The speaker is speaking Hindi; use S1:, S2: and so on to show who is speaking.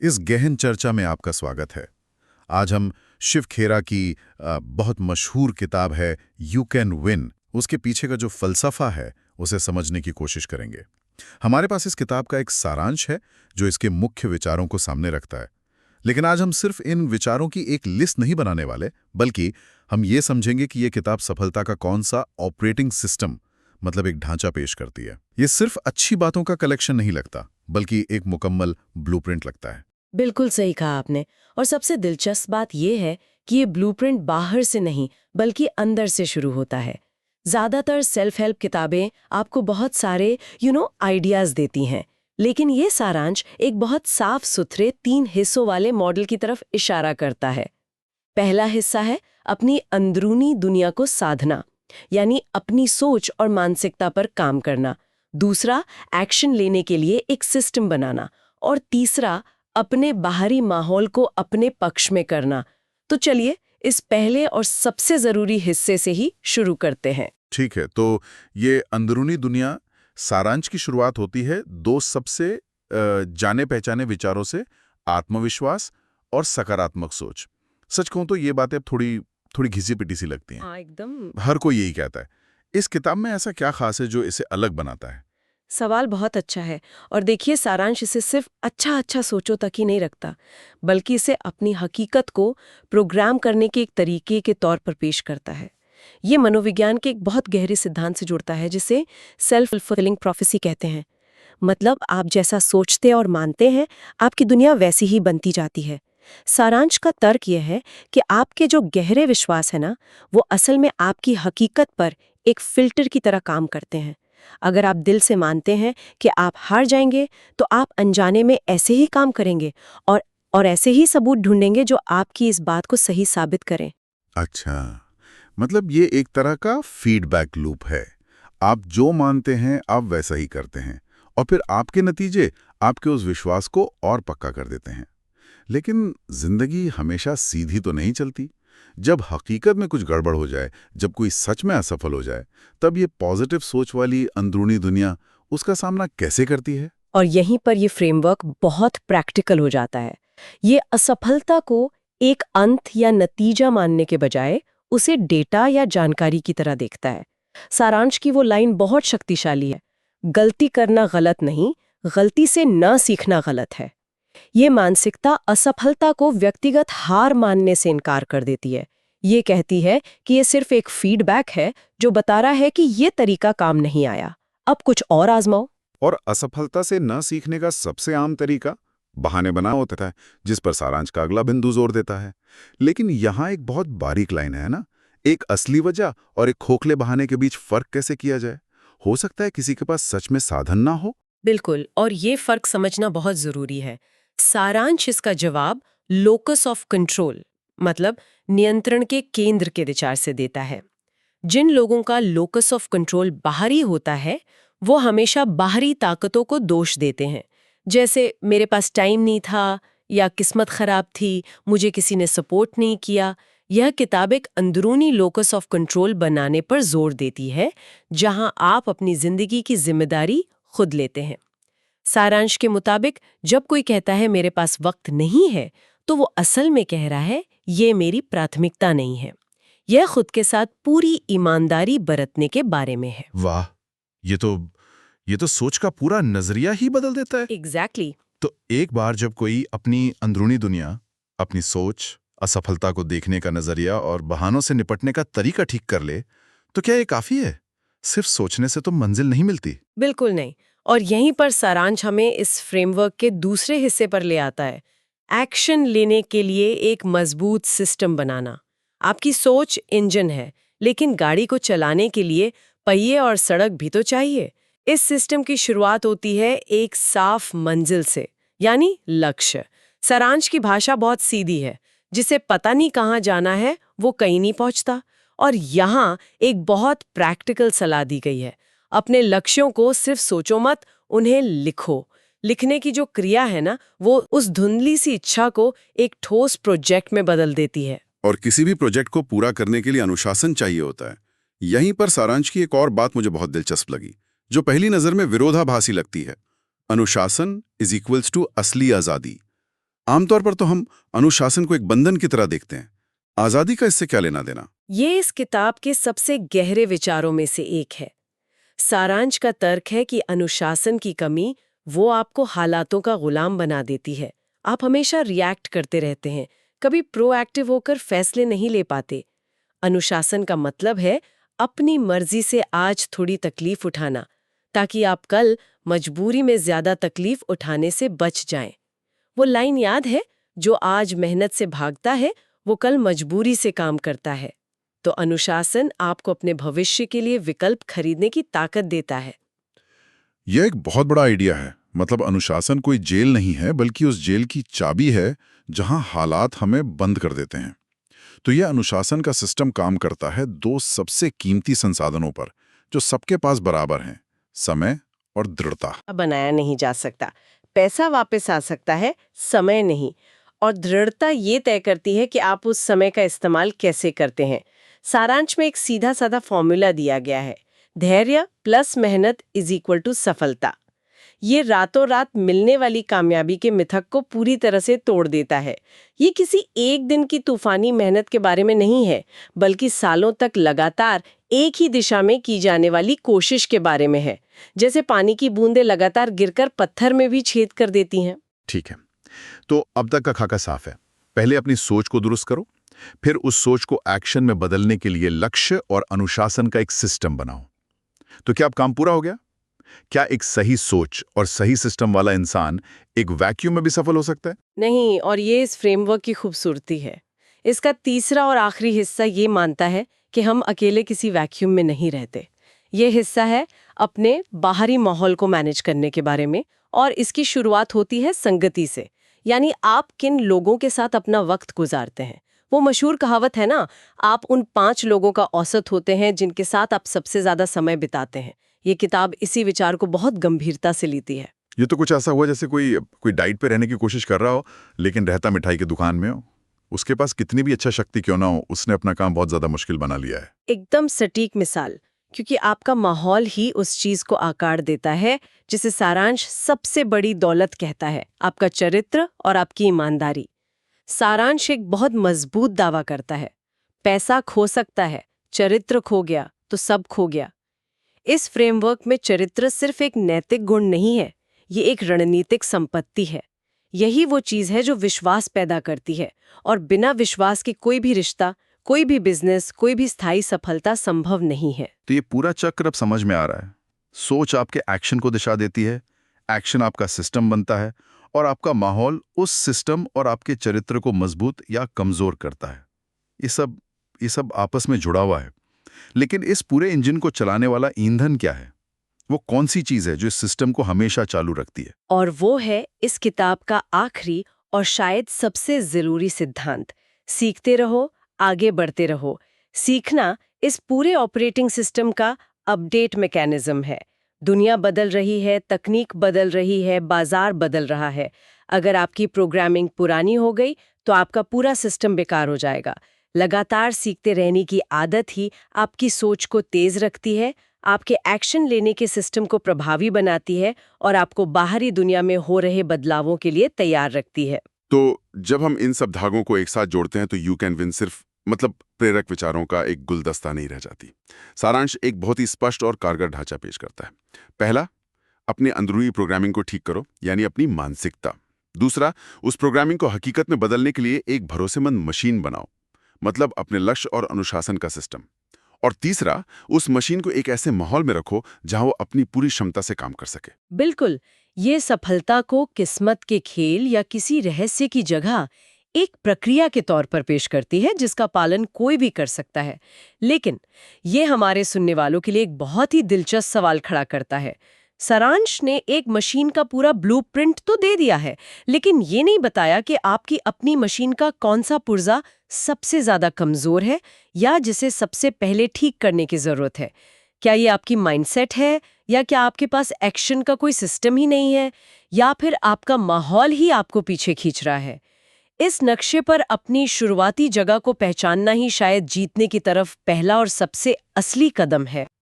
S1: इस गहन चर्चा में आपका स्वागत है। आज हम शिव खेरा की बहुत मशहूर किताब है यू कैन विन, उसके पीछे का जो फलसफा है उसे समझने की कोशिश करेंगे। हमारे पास इस किताब का एक सारांश है जो इसके मुख्य विचारों को सामने रखता है। लेकिन आज हम सिर्फ इन विचारों की एक लिस्ट नहीं बनाने वाले, बल्कि हम ये समझेंगे कि ये किताब सफलता का कौन सा ऑपरेटिंग सिस्टम, मतलब एक ढांचा पेश करती है। ये सिर्फ अच्छी बातों का कलेक्शन नहीं लगता, बल्कि एक मुकम्मल ब्लूप्रिंट लगता है।
S2: बिल्कुल सही कहा आपने। और सबसे दिलचस्प बात यह है कि ये ब्लूप्रिंट बाहर से नहीं बल्कि अंदर से शुरू होता है। ज्यादातर सेल्फ हेल्प किताबें आपको बहुत सारे आइडियाज देती हैं, लेकिन ये सारांश एक बहुत साफ सुथरे 3 हिस्सों वाले मॉडल की तरफ इशारा करता है। पहला हिस्सा है अपनी अंदरूनी दुनिया को साधना, यानी अपनी सोच और मानसिकता पर काम करना। दूसरा, एक्शन लेने के लिए एक सिस्टम बनाना। और तीसरा, अपने बाहरी माहौल को अपने पक्ष में करना। तो चलिए इस पहले और सबसे जरूरी हिस्से से ही शुरू करते हैं।
S1: ठीक है, तो ये अंदरूनी दुनिया सारांश की शुरुआत होती है दो सबसे जाने पहचाने विचारों से: आत्मविश्वास और सकारात्मक सोच। सच कहूं तो ये बातें थोड़ी थोड़ी घिसी पिटी सी लगती हैं।
S2: हाँ, एकदम।
S1: हर कोई यही कहता है। इस किताब में ऐसा क्या खास है जो इसे अलग बनाता है?
S2: सवाल बहुत अच्छा है। और देखिए, सारांश इसे सिर्फ अच्छा अच्छा सोचो तक ही नहीं रखता, बल्कि इसे अपनी हकीकत को प्रोग्राम करने के एक तरीके के तौर पर पेश करता है। ये मनोविज्ञान के एक बहुत गहरे सिद्धांत से जुड़ता है, जिसे सेल्फ फुलफिलिंग प्रोफेसी कहते हैं। मतलब आप जैसा सोचते और मानते हैं, आपकी दुनिया वैसी ही बनती जाती है। सारांश का तर्क यह है कि आपके जो गहरे विश्वास है ना, वो असल में आपकी हकीकत पर एक फिल्टर की तरह काम करते हैं। अगर आप दिल से मानते हैं कि आप हार जाएंगे, तो आप अनजाने में ऐसे ही काम करेंगे और ऐसे ही सबूत ढूंढेंगे जो आपकी इस बात को सही साबित करें।
S1: अच्छा, मतलब ये एक तरह का फीडबैक लूप है। आप जो मानते हैं आप वैसा ही करते हैं, और फिर आपके नतीजे आपके उस विश्वास को और पक्का कर देते हैं। लेकिन जिंदगी हमेशा सीधी तो नहीं चलती। जब हकीकत में कुछ गड़बड़ हो जाए, जब कोई सच में असफल हो जाए, तब ये पॉजिटिव सोच वाली अंदरूनी दुनिया उसका सामना कैसे करती है?
S2: और यहीं पर ये फ्रेमवर्क बहुत प्रैक्टिकल हो जाता है। ये असफलता को एक अंत या नतीजा मानने के बजाय उसे डेटा या जानकारी की तरह देखता है। सारांश की वो लाइन बहुत शक्तिशाली है: गलती करना गलत नहीं, गलती से न सीखना गलत है। ये मानसिकता असफलता को व्यक्तिगत हार मानने से इनकार कर देती है। ये कहती है कि ये सिर्फ एक फीडबैक है जो बता रहा है कि ये तरीका काम नहीं आया, अब कुछ और आजमाओ।
S3: और असफलता से न सीखने का सबसे आम तरीका बहाने बना होता है, जिस पर सारांश का अगला बिंदु जोर देता है। लेकिन यहाँ एक बहुत बारीक लाइन है ना, एक असली वजह और एक खोखले बहाने के बीच फर्क कैसे किया जाए? हो सकता है किसी के पास सच में साधन ना हो।
S2: बिल्कुल, और ये फर्क समझना बहुत जरूरी है। सारांश इसका जवाब लोकस ऑफ कंट्रोल, मतलब नियंत्रण के केंद्र के विचार से देता है। जिन लोगों का लोकस ऑफ कंट्रोल बाहरी होता है, वो हमेशा बाहरी ताकतों को दोष देते हैं। जैसे मेरे पास टाइम नहीं था, या किस्मत खराब थी, मुझे किसी ने सपोर्ट नहीं किया। यह किताब एक अंदरूनी लोकस ऑफ कंट्रोल बनाने पर जोर देती है, जहां आप अपनी जिंदगी की जिम्मेदारी खुद लेते हैं। सारांश के मुताबिक जब कोई कहता है मेरे पास वक्त नहीं है, तो वो असल में कह रहा है ये मेरी प्राथमिकता नहीं है। यह खुद के साथ पूरी ईमानदारी बरतने के बारे में है।
S1: वाह, ये तो सोच का पूरा नजरिया ही बदल देता है।
S2: एग्जैक्टली।
S1: तो एक बार जब कोई अपनी अंदरूनी दुनिया, अपनी सोच, असफलता को देखने का नजरिया और बहानों से निपटने का तरीका ठीक कर ले, तो क्या ये काफी है? सिर्फ सोचने से तो मंजिल नहीं मिलती।
S2: बिल्कुल नहीं। और यहीं पर सारांश हमें इस फ्रेमवर्क के दूसरे हिस्से पर ले आता है: एक्शन लेने के लिए एक मजबूत सिस्टम बनाना। आपकी सोच इंजन है, लेकिन गाड़ी को चलाने के लिए पहिए और सड़क भी तो चाहिए। इस सिस्टम की शुरुआत होती है एक साफ मंजिल से, यानी लक्ष्य। सारांश की भाषा बहुत सीधी है: जिसे पता नहीं कहाँ जाना है वो कहीं नहीं पहुंचता। और यहाँ एक बहुत प्रैक्टिकल सलाह दी गई है: अपने लक्ष्यों को सिर्फ सोचो मत, उन्हें लिखो। लिखने की जो क्रिया है ना, वो उस धुंधली सी इच्छा को एक ठोस प्रोजेक्ट में बदल देती है।
S3: और किसी भी प्रोजेक्ट को पूरा करने के लिए अनुशासन चाहिए होता है। यहीं पर सारांश की एक और बात मुझे बहुत दिलचस्प लगी, जो पहली नजर में विरोधाभासी लगती है। अनुशासन इज इक्वल्स टू असली आजादी। आमतौर पर तो हम अनुशासन को एक बंधन की तरह देखते हैं। आजादी का इससे क्या लेना देना?
S2: ये इस किताब के सबसे गहरे विचारों में से एक है। सारांश का तर्क है कि अनुशासन की कमी वो आपको हालातों का गुलाम बना देती है। आप हमेशा रिएक्ट करते रहते हैं, कभी प्रोएक्टिव होकर फैसले नहीं ले पाते। अनुशासन का मतलब है अपनी मर्जी से आज थोड़ी तकलीफ उठाना, ताकि आप कल मजबूरी में ज्यादा तकलीफ उठाने से बच जाएं। वो लाइन याद है, जो आज मेहनत से भागता है वो कल मजबूरी से काम करता है। तो अनुशासन आपको अपने भविष्य के लिए विकल्प खरीदने की ताकत देता है।
S1: यह एक बहुत बड़ा आइडिया है। मतलब अनुशासन कोई जेल नहीं है, बल्कि उस जेल की चाबी है जहां हालात हमें बंद कर देते हैं। तो यह अनुशासन का सिस्टम काम करता है दो सबसे कीमती संसाधनों पर, जो सबके पास बराबर हैं: समय और दृढ़ता।
S2: बनाया नहीं जा सकता। पैसा वापस आ सकता है, समय नहीं। और दृढ़ता ये तय करती है कि आप उस समय का इस्तेमाल कैसे करते हैं। सारांश में एक सीधा साधा फॉर्मूला दिया गया है, धैर्य प्लस मेहनत इज इक्वल टू सफलता। ये रातों रात मिलने वाली कामयाबी के मिथक को पूरी तरह से तोड़ देता है। ये किसी एक दिन की तूफानी मेहनत के बारे में नहीं है, बल्कि सालों तक लगातार एक ही दिशा में की जाने वाली कोशिश के बारे में है। जैसे पानी की बूंदें लगातार गिरकर पत्थर में भी छेद कर देती हैं।
S1: ठीक है, तो अब तक का खाका साफ है। पहले अपनी सोच को दुरुस्त करो, फिर उस सोच को एक्शन में बदलने के लिए लक्ष्य और अनुशासन का एक सिस्टम बनाओ। तो क्या अब काम पूरा हो गया? क्या एक सही सोच और सही सिस्टम वाला इंसान एक वैक्यूम में भी सफल हो सकता है?
S2: नहीं, और ये इस फ्रेमवर्क की खूबसूरती है। इसका तीसरा और आखिरी हिस्सा ये मानता है कि हम अकेले किसी वैक्यूम में नहीं रहते। ये हिस्सा है अपने बाहरी माहौल को मैनेज करने के बारे में, और इसकी शुरुआत होती है संगति से। यानी आप किन लोगों के साथ अपना वक्त गुजारते हैं। वो मशहूर कहावत है ना, आप उन 5 लोगों का औसत होते हैं जिनके साथ आप सबसे ज्यादा समय बिताते हैं। ये किताब इसी विचार को बहुत गंभीरता से लेती है।
S1: ये तो कुछ ऐसा हुआ जैसे कोई डाइट पे रहने की कोशिश कर रहा हो, लेकिन रहता मिठाई की दुकान में हो। उसके पास कितनी भी अच्छा शक्ति क्यों ना हो, उसने अपना काम बहुत ज्यादा मुश्किल बना लिया है।
S2: एकदम सटीक मिसाल, क्योंकि आपका माहौल ही उस चीज को आकार देता है जिसे सारांश सबसे बड़ी दौलत कहता है, आपका चरित्र और आपकी ईमानदारी। सारांश एक बहुत मजबूत दावा करता है, पैसा खो सकता है, चरित्र खो गया तो सब खो गया। इस फ्रेमवर्क में चरित्र सिर्फ एक नैतिक गुण नहीं है, ये एक रणनीतिक संपत्ति है। यही वो चीज है जो विश्वास पैदा करती है, और बिना विश्वास के कोई भी रिश्ता, कोई भी बिजनेस, कोई भी स्थायी सफलता संभव नहीं है।
S1: तो ये पूरा चक्र अब समझ में आ रहा है। सोच आपके एक्शन को दिशा देती है, एक्शन आपका सिस्टम बनता है, और आपका माहौल उस सिस्टम और आपके चरित्र को मजबूत या कमजोर करता है। ये सब आपस में जुड़ा हुआ है। लेकिन इस पूरे इंजन को चलाने वाला ईंधन क्या है? वो कौन सी चीज है जो इस सिस्टम को हमेशा चालू रखती है?
S2: और वो है इस किताब का आखिरी और शायद सबसे जरूरी सिद्धांत, सीखते रहो, आगे बढ़ते रहो। सीखना इस पूरे ऑपरेटिंग सिस्टम का अपडेट मैकेनिज्म है। दुनिया बदल रही है, तकनीक बदल रही है, बाजार बदल रहा है। अगर आपकी प्रोग्रामिंग पुरानी हो गई तो आपका पूरा सिस्टम बेकार हो जाएगा। लगातार सीखते रहने की आदत ही आपकी सोच को तेज रखती है, आपके एक्शन लेने के सिस्टम को प्रभावी बनाती है, और आपको बाहरी दुनिया में हो रहे बदलावों के लिए तैयार रखती है।
S3: तो जब हम इन सब धागों को एक साथ जोड़ते हैं तो यू कैन विन सिर्फ प्रेरक विचारों का एक गुलदस्ता नहीं रह जाती। सारांश एक बहुत ही स्पष्ट और कारगर ढांचा पेश करता है। पहला, अपने अंदरूनी प्रोग्रामिंग को ठीक करो, यानी अपनी मानसिकता। दूसरा, उस प्रोग्रामिंग को हकीकत में बदलने के लिए एक भरोसेमंद मशीन बनाओ, मतलब अपने लक्ष्य और अनुशासन का सिस्टम। और तीसरा, उस मशीन को एक ऐसे माहौल में रखो जहां वो अपनी पूरी क्षमता से काम कर सके।
S2: बिल्कुल, ये सफलता को किस्मत के खेल या किसी रहस्य की जगह एक प्रक्रिया के तौर पर पेश करती है, जिसका पालन कोई भी कर सकता है। लेकिन ये हमारे सुनने वालों के लिए एक बहुत ही दिलचस्प सवाल खड़ा करता है। सारांश ने एक मशीन का पूरा ब्लूप्रिंट तो दे दिया है, लेकिन ये नहीं बताया कि आपकी अपनी मशीन का कौन सा पुर्जा सबसे ज्यादा कमजोर है या जिसे सबसे पहले ठीक करने की जरूरत है। क्या ये आपकी माइंडसेट है, या क्या आपके पास एक्शन का कोई सिस्टम ही नहीं है, या फिर आपका माहौल ही आपको पीछे खींच रहा है। इस नक्शे पर अपनी शुरुआती जगह को पहचानना ही शायद जीतने की तरफ पहला और सबसे असली कदम है।